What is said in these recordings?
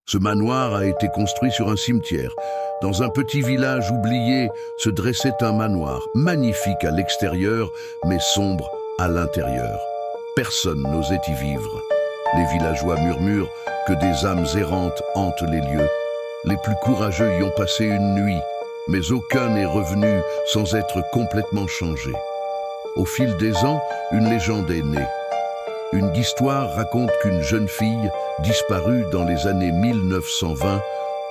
Ce manoir a été construit sur un cimetière. Dans un petit village oublié se dressait un manoir, magnifique à l'extérieur, mais sombre à l'intérieur. Personne n'osait y vivre. Les villageois murmurent que des âmes errantes hantent les lieux. Les plus courageux y ont passé une nuit, mais aucun n'est revenu sans être complètement changé. Au fil des ans, une légende est née. Une histoire raconte qu'une jeune fille, disparue dans les années 1920,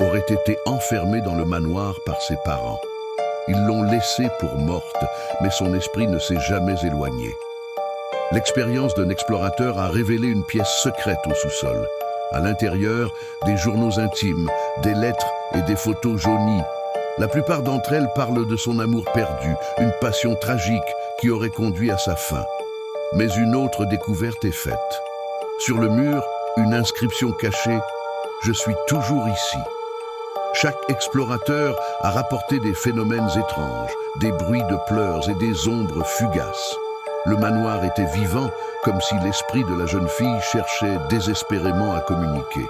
aurait été enfermée dans le manoir par ses parents. Ils l'ont laissée pour morte, mais son esprit ne s'est jamais éloigné. L'expérience d'un explorateur a révélé une pièce secrète au sous-sol. À l'intérieur, des journaux intimes, des lettres et des photos jaunies. La plupart d'entre elles parlent de son amour perdu, une passion tragique qui aurait conduit à sa fin. Mais une autre découverte est faite. Sur le mur, une inscription cachée « Je suis toujours ici ». Chaque explorateur a rapporté des phénomènes étranges, des bruits de pleurs et des ombres fugaces. Le manoir était vivant, comme si l'esprit de la jeune fille cherchait désespérément à communiquer.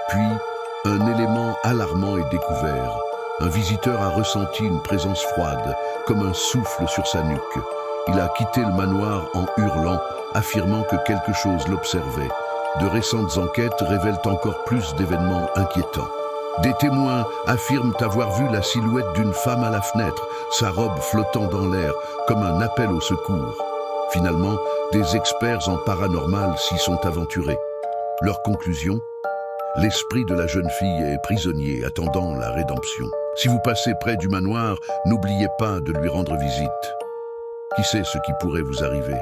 Puis, un élément alarmant est découvert. Un visiteur a ressenti une présence froide, comme un souffle sur sa nuque. Il a quitté le manoir en hurlant, affirmant que quelque chose l'observait. De récentes enquêtes révèlent encore plus d'événements inquiétants. Des témoins affirment avoir vu la silhouette d'une femme à la fenêtre, sa robe flottant dans l'air, comme un appel au secours. Finalement, des experts en paranormal s'y sont aventurés. Leur conclusion ? L'esprit de la jeune fille est prisonnier, attendant la rédemption. Si vous passez près du manoir, n'oubliez pas de lui rendre visite. Qui sait ce qui pourrait vous arriver ?